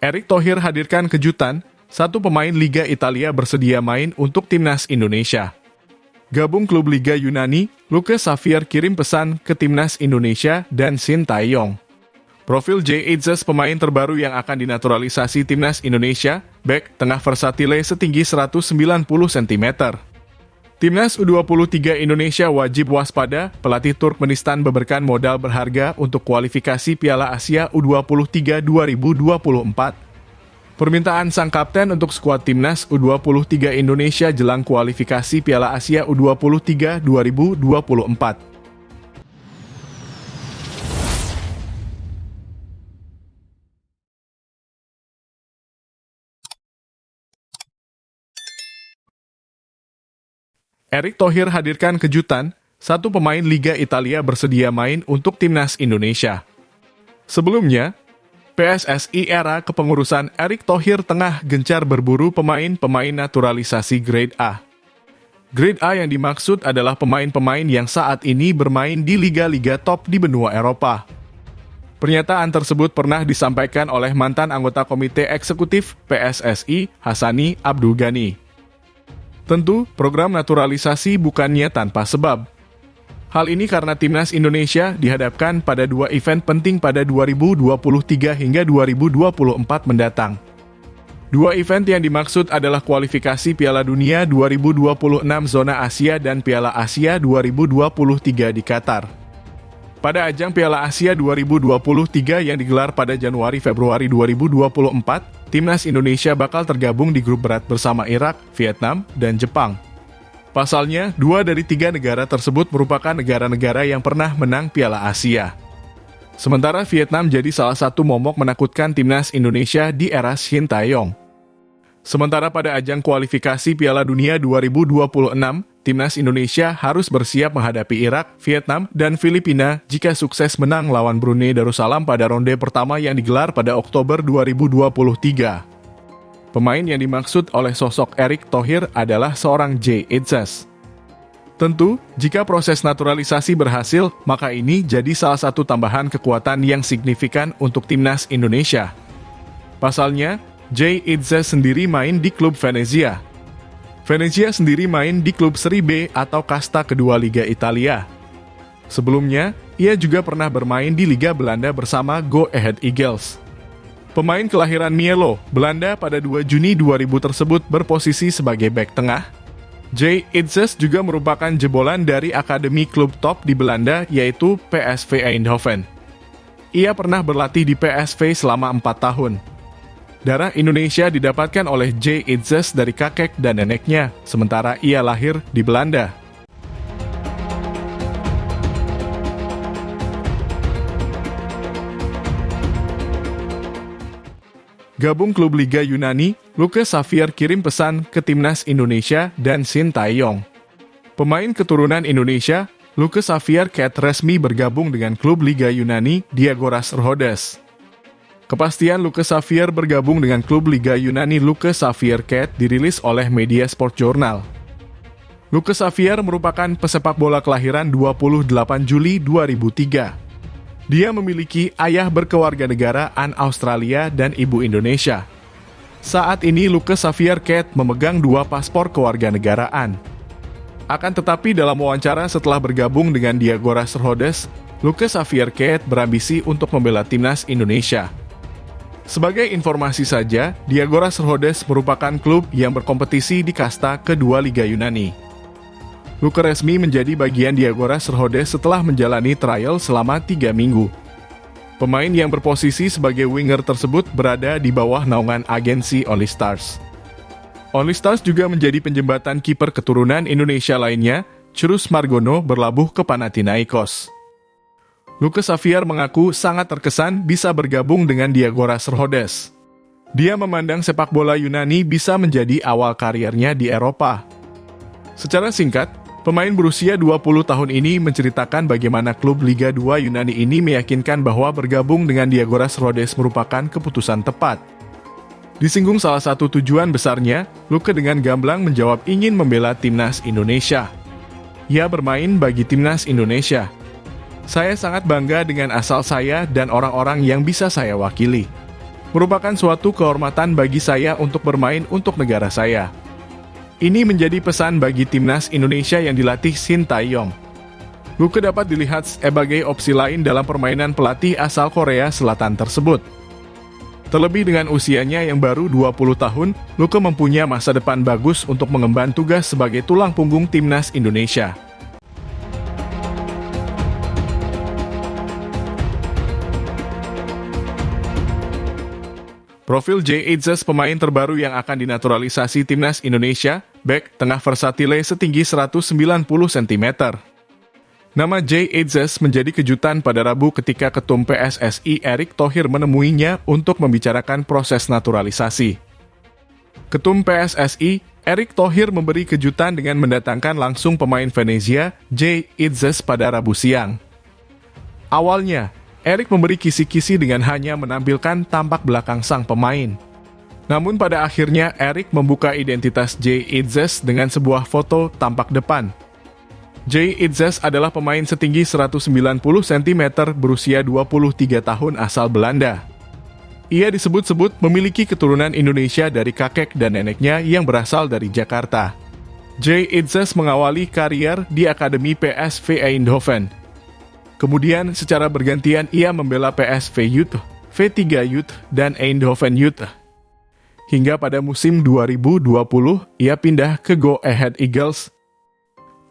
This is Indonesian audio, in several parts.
Erick Thohir hadirkan kejutan, satu pemain Liga Italia bersedia main untuk timnas Indonesia. Gabung klub Liga Yunani, Lucas Xavier kirim pesan ke timnas Indonesia dan Sintayong. Profil Jay Itzes, pemain terbaru yang akan dinaturalisasi timnas Indonesia, bek tengah versatile setinggi 190 cm. Timnas U23 Indonesia wajib waspada, pelatih Turkmenistan beberkan modal berharga untuk kualifikasi Piala Asia U23 2024. Permintaan sang kapten untuk skuad timnas U23 Indonesia jelang kualifikasi Piala Asia U23 2024. Erick Thohir hadirkan kejutan, satu pemain Liga Italia bersedia main untuk timnas Indonesia. Sebelumnya, PSSI era kepengurusan Erick Thohir tengah gencar berburu pemain-pemain naturalisasi Grade A. Grade A yang dimaksud adalah pemain-pemain yang saat ini bermain di liga-liga top di benua Eropa. Pernyataan tersebut pernah disampaikan oleh mantan anggota Komite Eksekutif PSSI, Hassani Abdul Ghani. Tentu, program naturalisasi bukannya tanpa sebab. Hal ini karena timnas Indonesia dihadapkan pada dua event penting pada 2023 hingga 2024 mendatang. Dua event yang dimaksud adalah kualifikasi Piala Dunia 2026 zona Asia dan Piala Asia 2023 di Qatar. Pada ajang Piala Asia 2023 yang digelar pada Januari-Februari 2024, timnas Indonesia bakal tergabung di grup berat bersama Irak, Vietnam, dan Jepang. Pasalnya, 2 dari 3 negara tersebut merupakan negara-negara yang pernah menang Piala Asia. Sementara Vietnam jadi salah satu momok menakutkan timnas Indonesia di era Sintayong. Sementara pada ajang kualifikasi Piala Dunia 2026, timnas Indonesia harus bersiap menghadapi Irak, Vietnam, dan Filipina jika sukses menang lawan Brunei Darussalam pada ronde pertama yang digelar pada Oktober 2023. Pemain yang dimaksud oleh sosok Erick Thohir adalah seorang Jay Itzes. Tentu, jika proses naturalisasi berhasil, maka ini jadi salah satu tambahan kekuatan yang signifikan untuk timnas Indonesia. Pasalnya, Jay Itzes sendiri main di klub Venezia. Venezia sendiri main di klub Serie B atau kasta kedua Liga Italia. Sebelumnya, ia juga pernah bermain di Liga Belanda bersama Go Ahead Eagles. Pemain kelahiran Mielo, Belanda pada 2 Juni 2000 tersebut berposisi sebagai bek tengah. Jay Itzes juga merupakan jebolan dari akademi klub top di Belanda yaitu PSV Eindhoven. Ia pernah berlatih di PSV selama 4 tahun. Darah Indonesia didapatkan oleh Jay Itzes dari kakek dan neneknya, sementara ia lahir di Belanda. Gabung klub Liga Yunani, Lucas Xavier kirim pesan ke timnas Indonesia dan Sintayong. Pemain keturunan Indonesia, Lucas Xavier resmi bergabung dengan klub Liga Yunani Diagoras Rhodes. Kepastian Lucas Xavier bergabung dengan klub Liga Yunani Lucas Xavier dirilis oleh media Sport Journal. Lucas Xavier merupakan pesepak bola kelahiran 28 Juli 2003. Dia memiliki ayah berkewarganegaraan Australia dan ibu Indonesia. Saat ini Lucas Xavier memegang 2 paspor kewarganegaraan. Akan tetapi dalam wawancara setelah bergabung dengan Diagoras Rhodes, Lucas Xavier berambisi untuk membela timnas Indonesia. Sebagai informasi saja, Diagoras Rhodes merupakan klub yang berkompetisi di kasta kedua Liga Yunani. Lucas resmi menjadi bagian Diagoras Rhodes setelah menjalani trial selama 3 minggu. Pemain yang berposisi sebagai winger tersebut berada di bawah naungan agensi Only Stars. Only Stars juga menjadi penjembatan kiper keturunan Indonesia lainnya, Cruz Margono berlabuh ke Panathinaikos. Lucas Xavier mengaku sangat terkesan bisa bergabung dengan Diagoras Rhodes. Dia memandang sepak bola Yunani bisa menjadi awal karirnya di Eropa. Secara singkat, pemain berusia 20 tahun ini menceritakan bagaimana klub Liga 2 Yunani ini meyakinkan bahwa bergabung dengan Diagoras Rhodes merupakan keputusan tepat. Disinggung salah satu tujuan besarnya, Lucas dengan gamblang menjawab ingin membela timnas Indonesia. Ia bermain bagi timnas Indonesia. Saya sangat bangga dengan asal saya dan orang-orang yang bisa saya wakili. Merupakan suatu kehormatan bagi saya untuk bermain untuk negara saya. Ini menjadi pesan bagi timnas Indonesia yang dilatih Sintayong. Luke dapat dilihat sebagai opsi lain dalam permainan pelatih asal Korea Selatan tersebut. Terlebih dengan usianya yang baru 20 tahun, Luke mempunyai masa depan bagus untuk mengemban tugas sebagai tulang punggung timnas Indonesia. Profil Jay Itzes, pemain terbaru yang akan dinaturalisasi timnas Indonesia, bek tengah versatile setinggi 190 cm. Nama Jay Itzes menjadi kejutan pada Rabu ketika Ketum PSSI Erick Thohir menemuinya untuk membicarakan proses naturalisasi. Ketum PSSI Erick Thohir memberi kejutan dengan mendatangkan langsung pemain Venezia Jay Itzes pada Rabu siang. Awalnya, Erick memberi kisi-kisi dengan hanya menampilkan tampak belakang sang pemain. Namun pada akhirnya Erick membuka identitas Jay Itzes dengan sebuah foto tampak depan. Jay Itzes adalah pemain setinggi 190 cm berusia 23 tahun asal Belanda. Ia disebut-sebut memiliki keturunan Indonesia dari kakek dan neneknya yang berasal dari Jakarta. Jay Itzes mengawali karier di Akademi PSV Eindhoven. Kemudian secara bergantian ia membela PSV Youth, V3 Youth, dan Eindhoven Youth. Hingga pada musim 2020, ia pindah ke Go Ahead Eagles.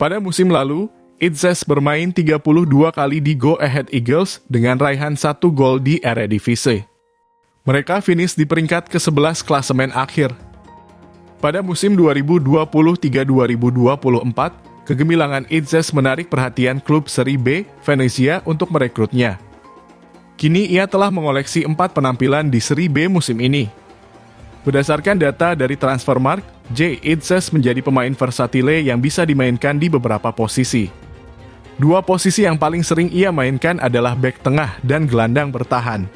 Pada musim lalu, Itzes bermain 32 kali di Go Ahead Eagles dengan raihan 1 gol di Eredivisie. Mereka finish di peringkat ke-11 klasemen akhir. Pada musim 2023-2024, kegemilangan Itzes menarik perhatian klub Serie B, Venezia, untuk merekrutnya. Kini ia telah mengoleksi 4 penampilan di Serie B musim ini. Berdasarkan data dari Transfermarkt, Jay Itzes menjadi pemain versatile yang bisa dimainkan di beberapa posisi. 2 posisi yang paling sering ia mainkan adalah bek tengah dan gelandang bertahan.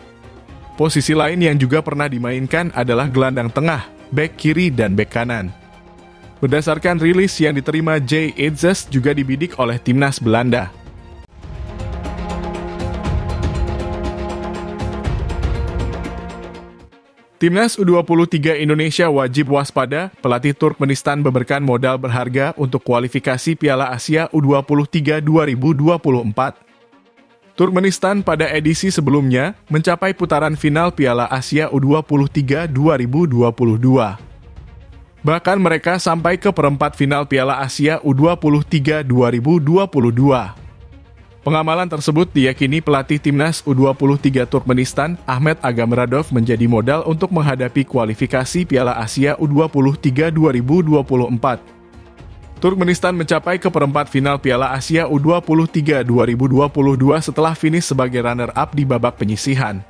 Posisi lain yang juga pernah dimainkan adalah gelandang tengah, bek kiri, dan bek kanan. Berdasarkan rilis yang diterima, Jay Itzes juga dibidik oleh timnas Belanda. Timnas U23 Indonesia wajib waspada, pelatih Turkmenistan memberikan modal berharga untuk kualifikasi Piala Asia U23 2024. Turkmenistan pada edisi sebelumnya mencapai putaran final Piala Asia U23 2022. Bahkan mereka sampai ke perempat final Piala Asia U23 2022. Pengamalan tersebut diyakini pelatih timnas U23 Turkmenistan, Ahmet Agamiradov, menjadi modal untuk menghadapi kualifikasi Piala Asia U23 2024. Turkmenistan mencapai ke perempat final Piala Asia U23 2022 setelah finish sebagai runner-up di babak penyisihan.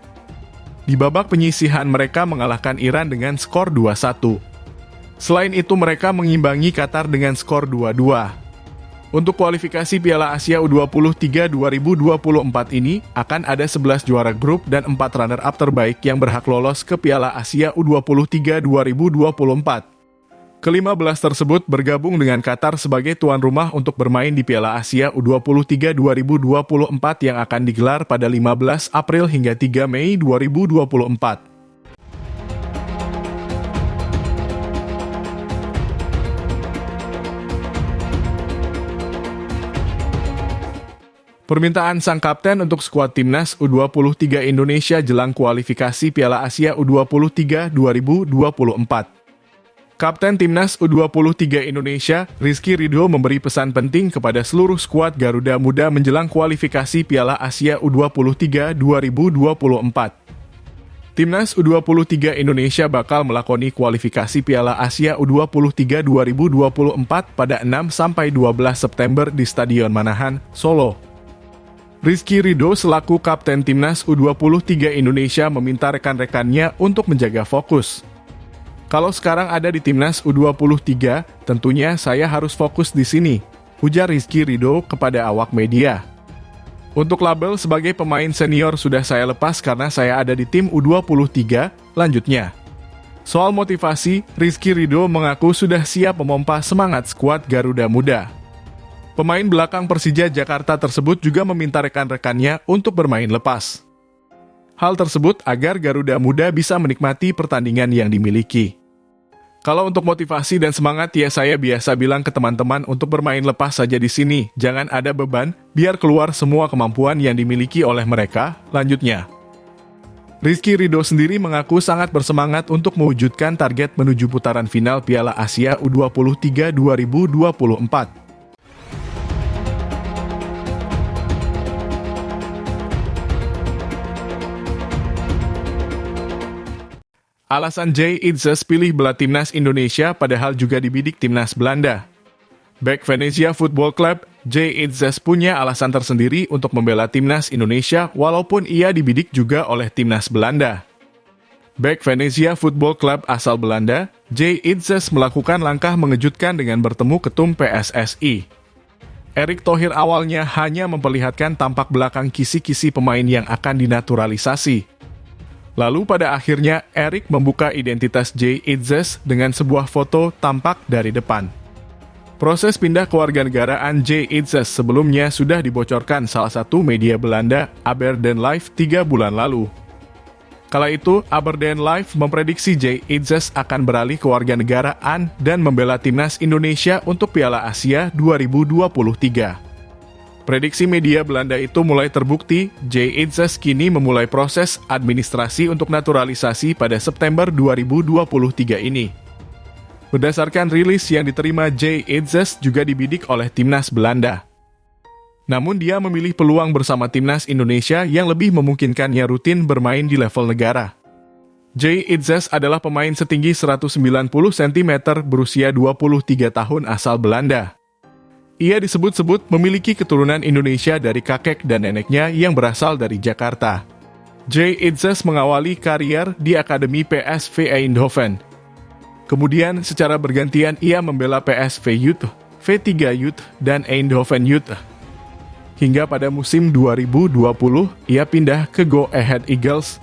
Di babak penyisihan mereka mengalahkan Iran dengan skor 2-1. Selain itu mereka mengimbangi Qatar dengan skor 2-2. Untuk kualifikasi Piala Asia U23 2024 ini akan ada 11 juara grup dan 4 runner-up terbaik yang berhak lolos ke Piala Asia U23 2024. Ke-15 tersebut bergabung dengan Qatar sebagai tuan rumah untuk bermain di Piala Asia U23 2024 yang akan digelar pada 15 April hingga 3 Mei 2024. Permintaan sang kapten untuk skuad timnas U23 Indonesia jelang kualifikasi Piala Asia U23 2024. Kapten timnas U23 Indonesia, Rizky Ridho, memberi pesan penting kepada seluruh skuad Garuda Muda menjelang kualifikasi Piala Asia U23 2024. Timnas U23 Indonesia bakal melakoni kualifikasi Piala Asia U23 2024 pada 6-12 September di Stadion Manahan, Solo. Rizky Ridho selaku kapten timnas U23 Indonesia meminta rekan-rekannya untuk menjaga fokus. Kalau sekarang ada di timnas U23, tentunya saya harus fokus di sini, ujar Rizky Ridho kepada awak media. Untuk label sebagai pemain senior sudah saya lepas karena saya ada di tim U23, lanjutnya. Soal motivasi, Rizky Ridho mengaku sudah siap memompa semangat skuad Garuda Muda. Pemain belakang Persija Jakarta tersebut juga meminta rekan-rekannya untuk bermain lepas. Hal tersebut agar Garuda Muda bisa menikmati pertandingan yang dimiliki. Kalau untuk motivasi dan semangat, ya saya biasa bilang ke teman-teman untuk bermain lepas saja di sini. Jangan ada beban, biar keluar semua kemampuan yang dimiliki oleh mereka. Lanjutnya, Rizky Ridho sendiri mengaku sangat bersemangat untuk mewujudkan target menuju putaran final Piala Asia U23 2024. Alasan Jay Itzes pilih bela timnas Indonesia padahal juga dibidik timnas Belanda. Bek Venezia Football Club, Jay Itzes punya alasan tersendiri untuk membela timnas Indonesia walaupun ia dibidik juga oleh timnas Belanda. Bek Venezia Football Club asal Belanda, Jay Itzes melakukan langkah mengejutkan dengan bertemu ketum PSSI. Erick Thohir awalnya hanya memperlihatkan tampak belakang kisi-kisi pemain yang akan dinaturalisasi. Lalu pada akhirnya Erick membuka identitas Jay Itzes dengan sebuah foto tampak dari depan. Proses pindah kewarganegaraan Jay Itzes sebelumnya sudah dibocorkan salah satu media Belanda, Aberdeen Live, 3 bulan lalu. Kala itu, Aberdeen Live memprediksi Jay Itzes akan beralih kewarganegaraan dan membela timnas Indonesia untuk Piala Asia 2023. Prediksi media Belanda itu mulai terbukti, Jay Itzes kini memulai proses administrasi untuk naturalisasi pada September 2023 ini. Berdasarkan rilis yang diterima, Jay Itzes juga dibidik oleh timnas Belanda. Namun dia memilih peluang bersama timnas Indonesia yang lebih memungkinkannya rutin bermain di level negara. Jay Itzes adalah pemain setinggi 190 cm berusia 23 tahun asal Belanda. Ia disebut-sebut memiliki keturunan Indonesia dari kakek dan neneknya yang berasal dari Jakarta. Jay Itzes mengawali karier di Akademi PSV Eindhoven. Kemudian secara bergantian ia membela PSV Youth, V3 Youth, dan Eindhoven Youth. Hingga pada musim 2020, ia pindah ke Go Ahead Eagles